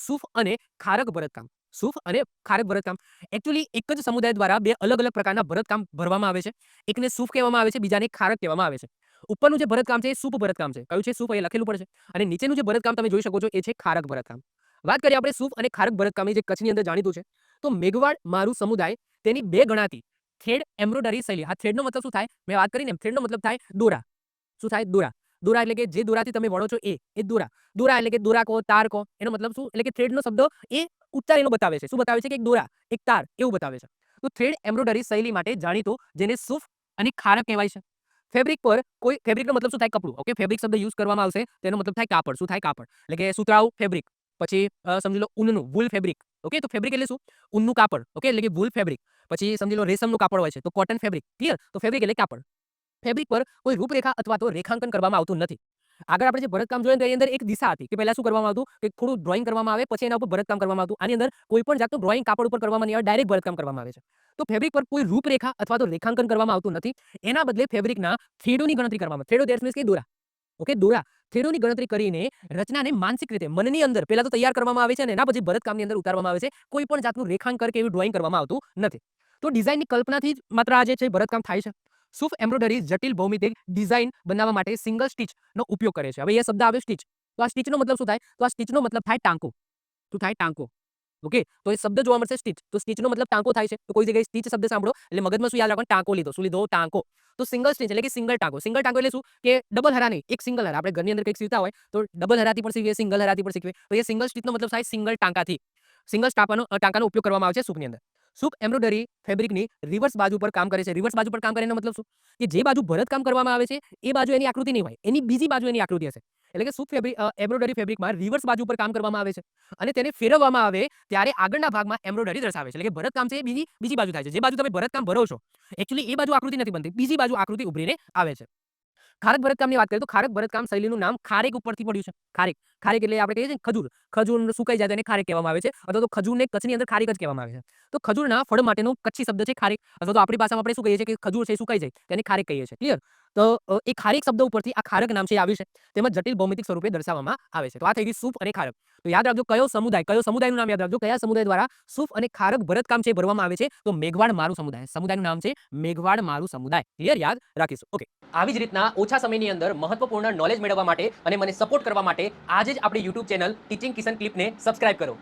સૂફ અને ખારક ભરતકામ. સૂફ અને ખારક ભરતકામ એકચ્યુઅલી એક જ સમુદાય દ્વારા બે અલગ અલગ પ્રકારના ભરતકામ ભરવામાં આવે છે. એકને સૂફ કહેવામાં આવે છે, બીજાને ખારક કહેવામાં આવે છે. ઉપરનું જે ભરતકામ છે એ સૂફ ભરતકામ છે. કયું છે? સૂફ. અહીંયા લખેલું પણ છે. અને નીચેનું જે ભરતકામ તમે જોઈ શકો છો એ છે ખારક ભરતકામ. વાત કરીએ આપણે સૂફ અને ખારક ભરતકામની, જે કચ્છની અંદર જાણીતું છે. તો મેઘવાડ મારું સમુદાય તેની બે ગણાતી થ્રેડ એમ્બ્રોઇડરી શૈલી. આ થ્રેડનો મતલબ શું થાય? મેં વાત કરીને એમ, થ્રેડનો મતલબ થાય દોરા. શું થાય? દોરા. દોરા એટલે કે જે દોરાથી તમે વળો છો એ દોરા. દોરા એટલે કે દોરા કહો, તાર કહો, એનો મતલબ શું? એટલે કે થ્રેડનો શબ્દ એ ઉચ્ચાર એનો બતાવે છે. શું બતાવે છે? કે એક દોરા, એક તાર એવું બતાવે છે. તો થ્રેડ એમ્બ્રોઇડરી શૈલી માટે જાણીતો, જેને સૂફ અને ખારક કહેવાય છે. ફેબ્રિક પર કોઈ, ફેબ્રિકનો મતલબ શું થાય? કપડું. ઓકે, ફેબ્રિક શબ્દ યુઝ કરવામાં આવશે તેનો મતલબ થાય કાપડ. શું થાય? કાપડ. એટલે કે સુતરાઉ ફેબ્રિક. પછી સમજી લો ઊનનું, વૂલ ફેબ્રિક. ઓકે, તો ફેબ્રિક એટલે શું? ઊનનું કાપડ. ઓકે, એટલે કે વૂલ ફેબ્રિક. પછી સમજી લો રેશમનું કાપડ હોય છે તો કોટન ફેબ્રિક. ક્લિયર? તો ફેબ્રિક એટલે કાપડ. ફેબ્રિક પર કોઈ રૂપરેખા અથવા તો રેખાંકન કરવામાં આવતું નથી. આગળ આપણે જે ભરતકામ જોયું તો એની અંદર એક દિશા હતી કે પહેલા શું કરવામાં આવતું કે થોડું ડ્રોઈંગ કરવામાં આવે, પછી એના ઉપર ભરતકામ કરવામાં આવતું. આની અંદર કોઈ પણ જાતનું ડ્રોઈંગ કાપડ ઉપર કરવામાં નહીં આવે, ડાયરેક્ટ ભરતકામ કરવામાં આવે છે. તો ફેબ્રિક પર કોઈ રૂપરેખા અથવા તો રેખાંકન કરવામાં આવતું નથી. એના બદલે ફેબ્રિકના થ્રેડોની ગણતરી કરવામાં આવે. થ્રેડો ધેટ મીન્સ કે દોરા. ઓકે, દોરા. થ્રેડોની ગણતરી કરીને રચનાને માનસિક રીતે મનની અંદર પહેલા તો તૈયાર કરવામાં આવે છે અને એના પછી ભરતકામની અંદર ઉતારવામાં આવે છે. કોઈ પણ જાતનું રેખાંકન કે એવું ડ્રોઈંગ કરવામાં આવતું નથી. તો ડિઝાઇનની કલ્પનાથી જ માત્ર આ જે છે ભરતકામ થાય છે. સૂફ એમ્બ્રોઇડરી જટિલ ભૌમિતિક ડિઝાઇન બનાવવા માટે સિંગલ સ્ટિચનો ઉપયોગ કરે છે. હવે એ શબ્દ આવે સ્ટિચ. તો આ સ્ટિચનો મતલબ શું થાય? તો આ સ્ટિચનો મતલબ થાય ટાંકો. શું થાય? ટાંકો. ઓકે, તો એ શબ્દ જોવા મળશે સ્ટિચ. તો સ્ટિચનો મતલબ ટાંકો થાય છે. તો કોઈ જગ્યાએ સ્ટિચ શબ્દ સાંભળો એટલે મગજમાં શું યાદ રાખવાનું? ટાંકો લીધો. શું લીધો? ટાંકો. તો સિંગલ સ્ટિચ એટલે કે સિંગલ ટાંકો. સિંગલ ટાંકો એટલે શું? કે ડબલ હરા નહીં, એક સિંગલ હરા. આપણે ઘરની અંદર કંઈક સીવતા હોય તો ડબલ હરાથી પણ સીવીએ, સિંગલ હરાથી પણ સીવીએ. તો એ સિંગલ સ્ટિચનો મતલબ થાય સિંગલ ટાંકાથી. સિંગલ ટાંકાનો ઉપયોગ કરવામાં આવે છે સૂફની અંદર. સૂફ એમ્બ્રોઇડરી ફેબ્રિકની રિવર્સ બાજુ પર કામ કરે છે. રિવર્સ બાજુ પર કામ કરે એનો મતલબ શું? કે જે બાજુ ભરતકામ કરવામાં આવે છે એ બાજુ એની આકૃતિ નહીં હોય, એની બીજી બાજુ એની આકૃતિ હશે. એટલે કે સૂફ એમ્બ્રોઇડરી ફેબ્રિકમાં રિવર્સ બાજુ પર કામ કરવામાં આવે છે અને તેને ફેરવવામાં આવે ત્યારે આગળના ભાગમાં એમ્બ્રોઇડરી દર્શાવે છે. એટલે કે ભરતકામ છે એ બીજી બાજુ થાય છે. જે બાજુ તમે ભરતકામ ભરો છો એકચ્યુઅલી એ બાજુ આકૃતિ નથી બનતી, બીજી બાજુ આકૃતિ ઉભરીને આવે છે. ખારક ભરતકામની વાત કરીએ તો ખારક ભરતકામ શૈલીનું નામ ખારેક ઉપરથી પડ્યું છે. ખારેક. ખારેક એટલે આપણે કહીએ છીએ ને ખજૂર. ખજૂર સુકાઈ જાય તો એને ખારેક કહેવામાં આવે છે, અથવા તો ખજૂરને કચ્છની અંદર ખારેક જ કહેવામાં આવે છે. તો ખજૂરના ફળ માટેનો કચ્છી શબ્દ છે ખારેક, અથવા તો આપણી ભાષામાં આપણે શું કહીએ છીએ કે ખજૂર છે એ સુકાઈ જાય તેને ખારેક કહીએ છીએ. ક્લિયર? તો એ ખારેક શબ્દ ઉપરથી આ ખારક નામ છે એ આવ્યું છે. તેમજ જટિલ ભૌમિતિક સ્વરૂપે દર્શાવવામાં આવે છે. તો આ થઈ ગઈ સૂફ અને ખારક. તો યાદ રાખજો કયો સમુદાયનું નામ યાદ રાખજો. કયા સમુદાય દ્વારા સૂફ અને ખારક ભરતકામ છે ભરવામાં આવે છે? તો મેઘવાડ મારું સમુદાય. સમુદાયનું નામ છે મેઘવાડ મારું સમુદાય. ક્લિયર? યાદ રાખીશું. ઓકે, આવી જ રીતના ઓછા સમયની અંદર મહત્વપૂર્ણ નોલેજ મેળવવા માટે અને મને સપોર્ટ કરવા માટે આજે જ આપણી YouTube ચેનલ ટીચિંગ કિશન ક્લિપને સબસ્ક્રાઇબ કરો.